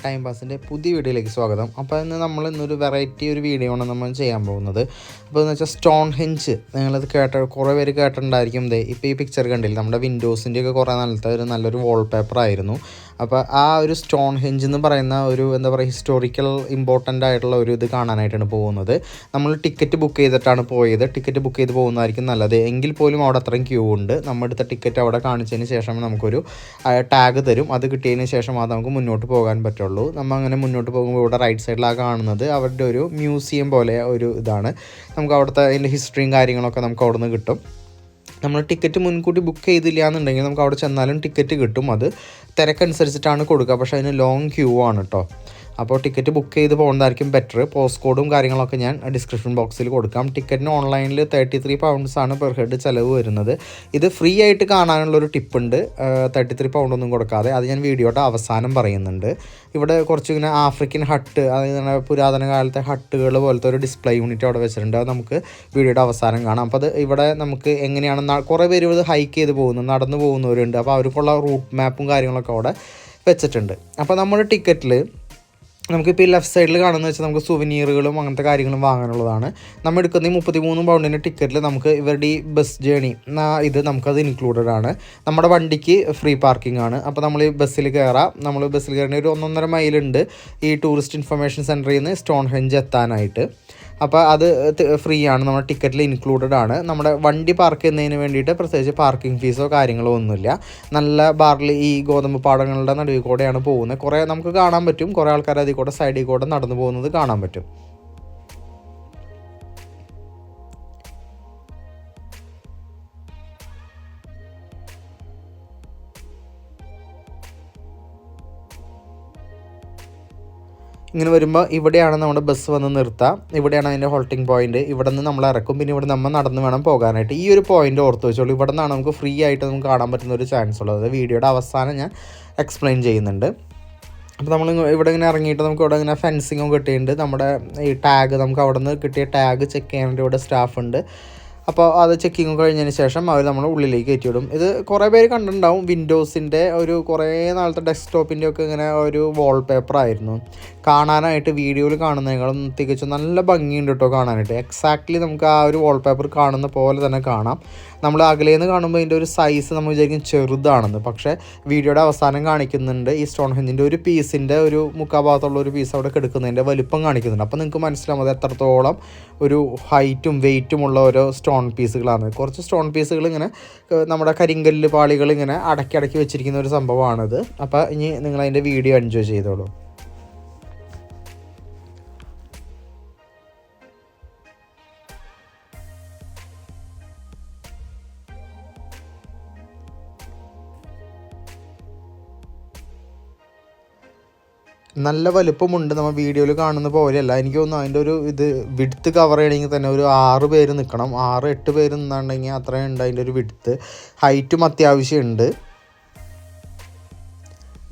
Time പാസിൻ്റെ പുതിയ വീഡിയോയിലേക്ക് സ്വാഗതം. അപ്പോൾ ഇന്നൊരു വെറൈറ്റി ഒരു വീഡിയോ ആണ് നമ്മൾ ചെയ്യാൻ പോകുന്നത്. അപ്പോൾ എന്ന് വെച്ചാൽ സ്റ്റോൺ ഹെഞ്ച് നിങ്ങളത് കുറേ പേര് കേട്ടിട്ടുണ്ടായിരിക്കും. ഇപ്പോൾ ഈ പിക്ചർ കണ്ടില്ല, നമ്മുടെ വിൻഡോസിൻ്റെയൊക്കെ കുറേ നല്ലൊരു വാൾപേപ്പർ ആയിരുന്നു. അപ്പോൾ ആ ഒരു സ്റ്റോൺ ഹെഞ്ച് എന്ന് പറയുന്ന ഒരു ഹിസ്റ്റോറിക്കൽ ഇമ്പോർട്ടൻ്റ് ആയിട്ടുള്ള ഒരു ഇത് കാണാനായിട്ടാണ് പോകുന്നത്. നമ്മൾ ടിക്കറ്റ് ബുക്ക് ചെയ്തിട്ടാണ് പോയത്. ടിക്കറ്റ് ബുക്ക് ചെയ്ത് പോകുന്നതായിരിക്കും നല്ലത്. എങ്കിൽ പോലും അവിടെ അത്രയും ക്യൂ ഉണ്ട്. നമ്മൾ എടുത്ത ടിക്കറ്റ് അവിടെ കാണിച്ചതിന് ശേഷം നമുക്കൊരു ടാഗ് തരും. അത് കിട്ടിയതിന് ശേഷം അത് നമുക്ക് മുന്നോട്ട് പോകാൻ പറ്റുള്ളൂ. നമ്മൾ അങ്ങനെ മുന്നോട്ട് പോകുമ്പോൾ ഇവിടെ റൈറ്റ് സൈഡിലാണ് കാണുന്നത് അവരുടെ ഒരു മ്യൂസിയം പോലെ ഒരു ഇതാണ്. നമുക്ക് അവിടുത്തെ അതിൻ്റെ ഹിസ്റ്ററിയും കാര്യങ്ങളൊക്കെ നമുക്ക് അവിടെ നിന്ന് കിട്ടും. നമ്മൾ ടിക്കറ്റ് മുൻകൂട്ടി ബുക്ക് ചെയ്തില്ല എന്നുണ്ടെങ്കിൽ നമുക്ക് അവിടെ ചെന്നാലും ടിക്കറ്റ് കിട്ടും. അത് തിരക്കനുസരിച്ചിട്ടാണ് കൊടുക്കുക. പക്ഷേ അതിന് ലോങ് ക്യൂ ആണ് കേട്ടോ. അപ്പോൾ ടിക്കറ്റ് ബുക്ക് ചെയ്ത് പോകുന്നതായിരിക്കും ബെറ്റർ. പോസ്റ്റ് കോഡും കാര്യങ്ങളൊക്കെ ഞാൻ ഡിസ്ക്രിപ്ഷൻ ബോക്സിൽ കൊടുക്കാം. ടിക്കറ്റിന് ഓൺലൈനിൽ 33 pounds ആണ് പെർ ഹെഡ് ചിലവ് വരുന്നത്. ഇത് ഫ്രീ ആയിട്ട് കാണാനുള്ളൊരു ടിപ്പുണ്ട്, 33 pound ഒന്നും കൊടുക്കാതെ. അത് ഞാൻ വീഡിയോയുടെ അവസാനം പറയുന്നുണ്ട്. ഇവിടെ കുറച്ച് ഇങ്ങനെ ആഫ്രിക്കൻ ഹട്ട്, അതായത് പുരാതന കാലത്തെ ഹട്ടുകൾ പോലത്തെ ഒരു ഡിസ്പ്ലേ യൂണിറ്റ് അവിടെ വെച്ചിട്ടുണ്ട്. അത് നമുക്ക് വീഡിയോയുടെ അവസാനം കാണാം. അപ്പോൾ അത് ഇവിടെ നമുക്ക് എങ്ങനെയാണ് കുറേ പേര് ഇത് ഹൈക്ക് ചെയ്ത് പോകുന്നു, നടന്നു പോകുന്നവരുണ്ട്. അപ്പോൾ അവർക്കുള്ള റൂട്ട് മാപ്പും കാര്യങ്ങളൊക്കെ അവിടെ വെച്ചിട്ടുണ്ട്. അപ്പോൾ നമ്മുടെ ടിക്കറ്റിൽ നമുക്കിപ്പോൾ ഈ ലെഫ്റ്റ് സൈഡിൽ കാണുന്നത് വെച്ചാൽ നമുക്ക് സുവനീറുകളും അങ്ങനത്തെ കാര്യങ്ങളും വാങ്ങാനുള്ളതാണ്. നമ്മൾ എടുക്കുന്ന ഈ 33 pound ടിക്കറ്റിൽ നമുക്ക് ഇവരുടെ ഈ ബസ് ജേണി ഇത് നമുക്കത് ഇൻക്ലൂഡഡ് ആണ്. നമ്മുടെ വണ്ടിക്ക് ഫ്രീ പാർക്കിംഗ് ആണ്. അപ്പോൾ നമ്മൾ ഈ ബസ്സിൽ കയറാം. നമ്മൾ ബസ്സിൽ കയറുന്ന ഒരു 1.5 മൈലുണ്ട് ഈ ടൂറിസ്റ്റ് ഇൻഫർമേഷൻ സെൻറ്ററിൽ നിന്ന് സ്റ്റോൺ ഹെഞ്ച് എത്താനായിട്ട്. അപ്പോൾ അത് ഫ്രീ ആണ്, നമ്മുടെ ടിക്കറ്റിൽ ഇൻക്ലൂഡഡ് ആണ്. നമ്മുടെ വണ്ടി പാർക്ക് ചെയ്യുന്നതിന് വേണ്ടിയിട്ട് പ്രത്യേകിച്ച് പാർക്കിംഗ് ഫീസോ കാര്യങ്ങളോ ഒന്നുമില്ല. നല്ല ബാറിൽ ഈ ഗോതമ്പ് പാടങ്ങളുടെ നടുവിൽ കൂടെയാണ് പോകുന്നത്. കുറേ നമുക്ക് കാണാൻ പറ്റും, കുറേ ആൾക്കാർ അതിൽ കൂടെ സൈഡിൽ കൂടെ നടന്നു പോകുന്നത് കാണാൻ പറ്റും. ഇങ്ങനെ വരുമ്പോൾ ഇവിടെയാണ് നമ്മുടെ ബസ് വന്ന് നിർത്തുക. ഇവിടെയാണ് അതിൻ്റെ ഹോൾട്ടിംഗ് പോയിന്റ്. ഇവിടെ നിന്ന് നമ്മൾ ഇറക്കും. പിന്നെ ഇവിടെ നമ്മൾ നടന്ന് വേണം പോകാനായിട്ട്. ഈ ഒരു പോയിന്റ് ഓർത്ത് വെച്ചോളൂ. ഇവിടെ നിന്നാണ് നമുക്ക് ഫ്രീ ആയിട്ട് നമുക്ക് കാണാൻ പറ്റുന്ന ഒരു ചാൻസ് ഉള്ളത്. വീഡിയോയുടെ അവസാനം ഞാൻ എക്സ്പ്ലെയിൻ ചെയ്യുന്നുണ്ട്. അപ്പോൾ നമ്മൾ ഇവിടെ ഇങ്ങനെ ഇറങ്ങിയിട്ട് നമുക്ക് ഇവിടെ ഇങ്ങനെ ഫെൻസിങ്ങും കിട്ടിയിട്ടുണ്ട്. നമ്മുടെ ഈ ടാഗ് നമുക്ക് അവിടെ നിന്ന് കിട്ടിയ ടാഗ് ചെക്ക് ചെയ്യാനായിട്ട് ഇവിടെ സ്റ്റാഫ് ഉണ്ട്. അപ്പോൾ അത് ചെക്കിങ് കഴിഞ്ഞതിന് ശേഷം അവർ നമ്മൾ ഉള്ളിലേക്ക് കയറ്റിവിടും. ഇത് കുറേ പേര് കണ്ടിട്ടുണ്ടാവും. വിൻഡോസിൻ്റെ ഒരു കുറേ നാളത്തെ ഡെസ്ക്ടോപ്പിൻ്റെ ഒക്കെ ഇങ്ങനെ ഒരു വാൾപേപ്പർ ആയിരുന്നു. കാണാനായിട്ട് വീഡിയോയിൽ കാണുന്നതിനേക്കാളും തികച്ചും നല്ല ഭംഗിയുണ്ട് കേട്ടോ കാണാനായിട്ട്. എക്സാക്ട്ലി നമുക്ക് ആ ഒരു വാൾപേപ്പർ കാണുന്ന പോലെ തന്നെ കാണാം. നമ്മൾ അകലേന്ന് കാണുമ്പോൾ ഇതിൻ്റെ ഒരു സൈസ് നമ്മൾ വിചാരിക്കും ചെറുതാണെന്ന്. പക്ഷേ വീഡിയോയുടെ അവസാനം കാണിക്കുന്നുണ്ട് ഈ സ്റ്റോൺ ഹെഞ്ചിൻ്റെ ഒരു പീസിൻ്റെ ഒരു മുക്കാഭാഗത്തുള്ള ഒരു പീസ് അവിടെ കിടക്കുന്നതിൻ്റെ വലുപ്പം കാണിക്കുന്നുണ്ട്. അപ്പോൾ നിങ്ങൾക്ക് മനസ്സിലാവും അത് എത്രത്തോളം ഒരു ഹൈറ്റും വെയ്റ്റുമുള്ള ഓരോ സ്റ്റോൺ പീസുകളാണ്. കുറച്ച് സ്റ്റോൺ പീസുകൾ ഇങ്ങനെ നമ്മുടെ കരിങ്കല്ല് പാളികൾ ഇങ്ങനെ അടക്കി വെച്ചിരിക്കുന്ന ഒരു സംഭവമാണിത്. അപ്പോൾ ഇനി നിങ്ങളതിൻ്റെ വീഡിയോ എൻജോയ് ചെയ്തോളൂ. നല്ല വലുപ്പമുണ്ട്. നമ്മൾ വീഡിയോയിൽ കാണുന്ന പോലെയല്ല. എനിക്ക് തോന്നുന്നു അതിൻ്റെ ഒരു വിഡ്ത്ത് കവർ ചെയ്യണമെങ്കിൽ തന്നെ ഒരു 6 പേര് നിൽക്കണം. 6-8 പേര് നിന്നുണ്ടെങ്കിൽ അത്രയും ഉണ്ട് അതിൻ്റെ ഒരു വിഡ്ത്ത്. ഹൈറ്റും അത്യാവശ്യമുണ്ട്.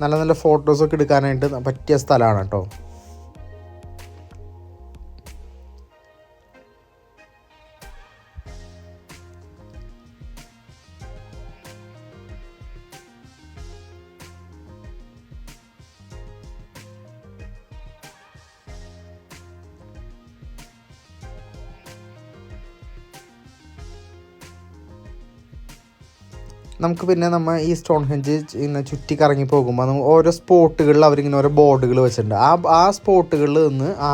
നല്ല ഫോട്ടോസൊക്കെ എടുക്കാനായിട്ട് പറ്റിയ സ്ഥലമാണ് കേട്ടോ. നമുക്ക് പിന്നെ നമ്മൾ ഈ സ്റ്റോൺ ഹെഞ്ച് ഇങ്ങനെ ചുറ്റി കറങ്ങി പോകുമ്പോൾ ഓരോ സ്പോട്ടുകളിൽ അവരിങ്ങനെ ഓരോ ബോർഡുകൾ വെച്ചിട്ടുണ്ട്. ആ സ്പോട്ടുകളിൽ നിന്ന് ആ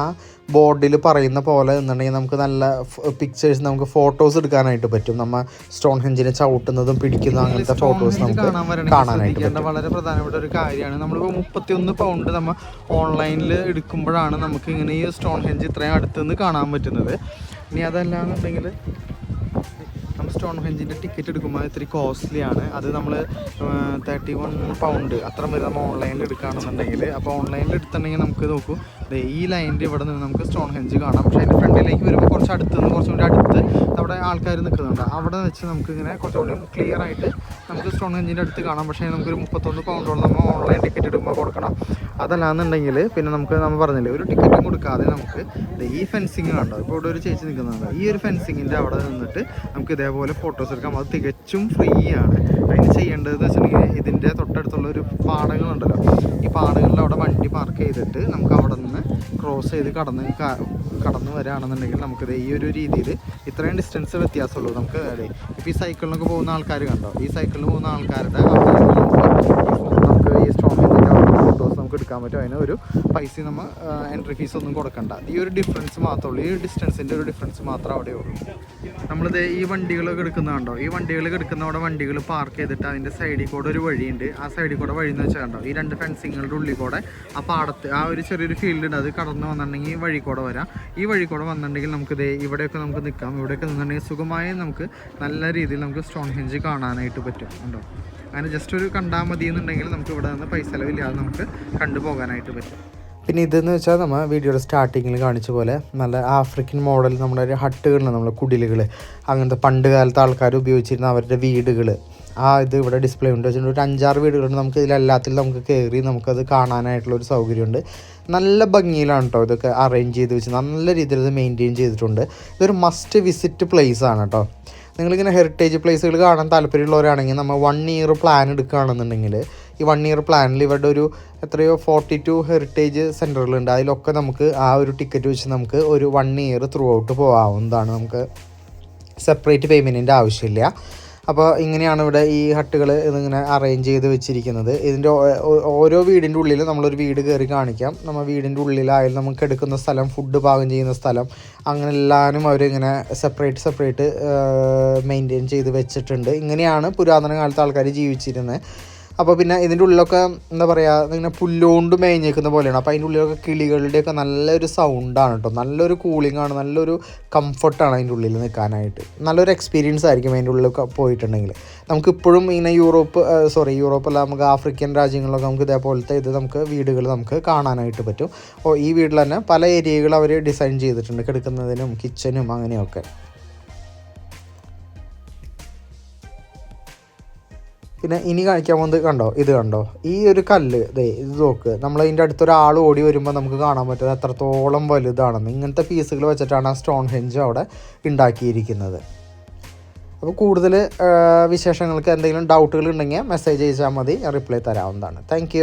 ബോർഡിൽ പറയുന്ന പോലെ എന്നുണ്ടെങ്കിൽ നമുക്ക് നല്ല പിക്ചേഴ്സ്, നമുക്ക് ഫോട്ടോസ് എടുക്കാനായിട്ട് പറ്റും. നമ്മൾ സ്റ്റോൺ ഹെഞ്ചിനെ ചവിട്ടുന്നതും പിടിക്കുന്നതും അങ്ങനത്തെ ഫോട്ടോസ് നമുക്ക് കാണാനായിട്ട് പറ്റും. വളരെ പ്രധാനപ്പെട്ട ഒരു കാര്യമാണ്. നമ്മളിപ്പോൾ 31 pound നമ്മൾ ഓൺലൈനിൽ എടുക്കുമ്പോഴാണ് നമുക്ക് ഇങ്ങനെ ഈ സ്റ്റോൺ ഹെഞ്ച് ഇത്രയും അടുത്തുനിന്ന് കാണാൻ പറ്റുന്നത്. ഇനി അതല്ലാന്നുണ്ടെങ്കിൽ നമ്മൾ സ്റ്റോൺ ഹെഞ്ചിൻ്റെ ടിക്കറ്റ് എടുക്കുമ്പോൾ ഇത്തിരി കോസ്റ്റ്ലി ആണ്. അത് നമ്മൾ 31 pound അത്ര വരെ നമ്മൾ ഓൺലൈനിൽ എടുക്കുകയാണെന്നുണ്ടെങ്കിൽ. അപ്പോൾ ഓൺലൈനിൽ എടുത്തിട്ടുണ്ടെങ്കിൽ നമുക്ക് നോക്കൂ, ഈ ലൈനിൻ്റെ ഇവിടെ നിന്ന് നമുക്ക് സ്റ്റോൺ ഹെഞ്ച് കാണാം. പക്ഷേ അതിൻ്റെ ഫ്രണ്ടിലേക്ക് വരുമ്പോൾ കുറച്ചും കൂടി അടുത്ത് നമ്മുടെ ആൾക്കാർ നിൽക്കുന്നുണ്ട്. അവിടെ വെച്ച് നമുക്കിങ്ങനെ കുറച്ചുകൂടി ക്ലിയർ ആയിട്ട് നമുക്ക് സ്റ്റോൺഹെഞ്ചിൻ്റെ അടുത്ത് കാണാം. പക്ഷേ നമുക്കൊരു 31 പൗണ്ടോളം നമ്മൾ ഓൺലൈൻ ടിക്കറ്റ് എടുക്കുമ്പോൾ കൊടുക്കണം. അതല്ലാന്നുണ്ടെങ്കിൽ പിന്നെ നമ്മൾ പറഞ്ഞില്ലേ ഒരു ടിക്കറ്റും കൊടുക്കാതെ നമുക്ക് ഈ ഫെൻസിങ് കണ്ടോ, ഇപ്പോൾ ഇവിടെ ഒരു ചേച്ചി നിൽക്കുന്നുണ്ട്. ഈ ഒരു ഫെൻസിങ്ങിൻ്റെ അവിടെ നിന്നിട്ട് നമുക്ക് ഇതേപോലെ ഫോട്ടോസ് എടുക്കാം. അത് തികച്ചും ഫ്രീ ആണ്. അതിന് ചെയ്യേണ്ടതെന്ന് വെച്ചിട്ടുണ്ടെങ്കിൽ ഇതിൻ്റെ തൊട്ടടുത്തുള്ള ഒരു പാടങ്ങളുണ്ടല്ലോ, ഈ പാടങ്ങളിൽ അവിടെ വണ്ടി പാർക്ക് ചെയ്തിട്ട് നമുക്ക് അവിടെ നിന്ന് ക്രോസ് ചെയ്ത് കടന്ന് വരികയാണെന്നുണ്ടെങ്കിൽ നമുക്കിത് ഈ ഒരു രീതിയിൽ ഇത്രയും ഡിസ്റ്റൻസ് വ്യത്യാസമുള്ളൂ. നമുക്ക് ഇപ്പോൾ ഈ സൈക്കിളിനൊക്കെ പോകുന്ന ആൾക്കാർ കണ്ടോ, ഈ സൈക്കിളിൽ പോകുന്ന ആൾക്കാരുടെ നമുക്ക് ഈ സ്റ്റോൺഹെഞ്ചിൻ്റെ ഫോട്ടോസ് നമുക്ക് എടുക്കാൻ പറ്റും. അതിന് ഒരു പൈസ നമ്മൾ എൻട്രി ഫീസ് ഒന്നും കൊടുക്കണ്ട. ഈ ഒരു ഡിഫറൻസ് മാത്രമേ ഉള്ളൂ, ഈ ഡിസ്റ്റൻസിൻ്റെ ഒരു ഡിഫറൻസ് മാത്രമേ അവിടെ ഉള്ളൂ. നമ്മളിത് ഈ വണ്ടികളൊക്കെ എടുക്കുന്നുണ്ടോ, ഈ വണ്ടികളൊക്കെ എടുക്കുന്ന അവിടെ വണ്ടികൾ പാർക്ക് ചെയ്തിട്ട് അതിൻ്റെ സൈഡിൽ കൂടെ ഒരു വഴിയുണ്ട്. ആ സൈഡിൽ കൂടെ വഴി എന്ന് വെച്ചാൽ കണ്ടോ, ഈ 2 ഫെൻസിങ്ങളുടെ ഉള്ളിൽ കൂടെ ആ പാടത്ത് ആ ഒരു ചെറിയൊരു ഫീൽഡ് ഉണ്ട്, അത് കടന്ന് വന്നിട്ടുണ്ടെങ്കിൽ ഈ വഴി കൂടെ വരാം. ഈ വഴി കൂടെ വന്നിട്ടുണ്ടെങ്കിൽ നമുക്കിത് ഇവിടെയൊക്കെ നമുക്ക് നിൽക്കാം. ഇവിടെയൊക്കെ നിന്നിട്ടുണ്ടെങ്കിൽ സുഖമായി നമുക്ക് നല്ല രീതിയിൽ നമുക്ക് സ്റ്റോൺഹെഞ്ച് കാണാനായിട്ട് പറ്റും. ഉണ്ടോ, അങ്ങനെ ജസ്റ്റ് ഒരു കണ്ടാൽ മതി എന്നുണ്ടെങ്കിൽ നമുക്ക് ഇവിടെ നിന്ന് പൈസ ചിലവില്ലാതെ നമുക്ക് കണ്ടുപോകാനായിട്ട് പറ്റും. പിന്നെ ഇതെന്ന് വെച്ചാൽ നമ്മൾ വീഡിയോയുടെ സ്റ്റാർട്ടിങ്ങിൽ കാണിച്ച പോലെ നല്ല ആഫ്രിക്കൻ മോഡൽ നമ്മുടെ ഒരു ഹട്ടുകളിൽ നമ്മൾ കുടിലുകൾ, അങ്ങനത്തെ പണ്ട് കാലത്ത് ആൾക്കാർ ഉപയോഗിച്ചിരുന്ന അവരുടെ വീടുകൾ, ഇത് ഇവിടെ ഡിസ്പ്ലേ ഉണ്ട് വെച്ചിട്ടുണ്ട്. ഒരു 5-6 വീടുകളുണ്ട്. നമുക്ക് ഇതിലെല്ലാത്തിലും നമുക്ക് കയറി നമുക്കത് കാണാനായിട്ടുള്ളൊരു സൗകര്യമുണ്ട്. നല്ല ഭംഗിയിലാണ് കേട്ടോ ഇതൊക്കെ അറേഞ്ച് ചെയ്ത് വെച്ച്, നല്ല രീതിയിൽ ഇത് മെയിൻറ്റെയിൻ ചെയ്തിട്ടുണ്ട്. ഇതൊരു മസ്റ്റ് വിസിറ്റ് പ്ലേസ് ആണ് കേട്ടോ. നിങ്ങളിങ്ങനെ ഹെറിറ്റേജ് പ്ലേസുകൾ കാണാൻ താല്പര്യമുള്ളവരാണെങ്കിൽ നമ്മൾ 1 ഇയർ പ്ലാൻ എടുക്കുകയാണെന്നുണ്ടെങ്കിൽ ഈ 1 ഇയർ പ്ലാനിൽ ഇവരുടെ ഒരു 42 ഹെറിറ്റേജ് സെൻറ്ററുകളുണ്ട്. അതിലൊക്കെ നമുക്ക് ആ ഒരു ടിക്കറ്റ് വെച്ച് നമുക്ക് ഒരു 1 ഇയർ ത്രൂ ഔട്ട് പോകാവുന്നതാണ്. നമുക്ക് സെപ്പറേറ്റ് പേയ്മെൻറ്റിൻ്റെ ആവശ്യമില്ല. അപ്പോൾ ഇങ്ങനെയാണ് ഇവിടെ ഈ ഹട്ടുകൾ ഇതിങ്ങനെ അറേഞ്ച് ചെയ്ത് വെച്ചിരിക്കുന്നത്. ഇതിൻ്റെ ഓരോ വീടിൻ്റെ ഉള്ളിൽ നമ്മളൊരു വീട് കയറി കാണിക്കാം. നമ്മൾ വീടിൻ്റെ ഉള്ളിലായാലും നമുക്ക് എടുക്കുന്ന സ്ഥലം, ഫുഡ് പാകം ചെയ്യുന്ന സ്ഥലം, അങ്ങനെ എല്ലാവരും അവരിങ്ങനെ സെപ്പറേറ്റ് മെയിൻറ്റെയിൻ ചെയ്ത് വെച്ചിട്ടുണ്ട്. ഇങ്ങനെയാണ് പുരാതന കാലത്ത് ആൾക്കാർ ജീവിച്ചിരുന്നത്. അപ്പോൾ പിന്നെ ഇതിൻ്റെ ഉള്ളിലൊക്കെ എന്താ പറയുക, ഇങ്ങനെ പുല്ലുകൊണ്ട് മേഞ്ഞേക്കുന്ന പോലെയാണ്. അപ്പോൾ അതിൻ്റെ ഉള്ളിലൊക്കെ കിളികളുടെയൊക്കെ നല്ലൊരു സൗണ്ടാണ് കേട്ടോ, നല്ലൊരു കൂളിംഗ് ആണ്, നല്ലൊരു കംഫർട്ടാണ് അതിൻ്റെ ഉള്ളിൽ നിൽക്കാനായിട്ട്. നല്ലൊരു എക്സ്പീരിയൻസ് ആയിരിക്കും അതിൻ്റെ ഉള്ളിലൊക്കെ പോയിട്ടുണ്ടെങ്കിൽ. നമുക്കിപ്പോഴും ഇങ്ങനെ യൂറോപ്പല്ല, നമുക്ക് ആഫ്രിക്കൻ രാജ്യങ്ങളിലൊക്കെ നമുക്ക് ഇതേപോലത്തെ നമുക്ക് വീടുകൾ നമുക്ക് കാണാനായിട്ട് പറ്റും. ഈ വീട്ടിൽ തന്നെ പല ഏരിയകൾ അവർ ഡിസൈൻ ചെയ്തിട്ടുണ്ട്, കിടക്കുന്നതിനും കിച്ചനും അങ്ങനെയൊക്കെ. പിന്നെ ഇനി കാണിക്കാൻ പോകുന്നത് കണ്ടോ, ഇത് കണ്ടോ, ഈ ഒരു കല്ല് ഇത് നോക്ക്. നമ്മളതിൻ്റെ അടുത്തൊരാൾ ഓടി വരുമ്പോൾ നമുക്ക് കാണാൻ പറ്റും എത്രത്തോളം വലുതാണെന്ന്. ഇങ്ങനത്തെ പീസുകൾ വെച്ചിട്ടാണ് ആ സ്റ്റോൺഹെഞ്ച് അവിടെ ഉണ്ടാക്കിയിരിക്കുന്നത്. അപ്പോൾ കൂടുതൽ വിശേഷങ്ങൾക്ക് എന്തെങ്കിലും ഡൗട്ടുകൾ ഉണ്ടെങ്കിൽ മെസ്സേജ് അയച്ചാൽ മതി, റിപ്ലൈ തരാവുന്നതാണ്. താങ്ക്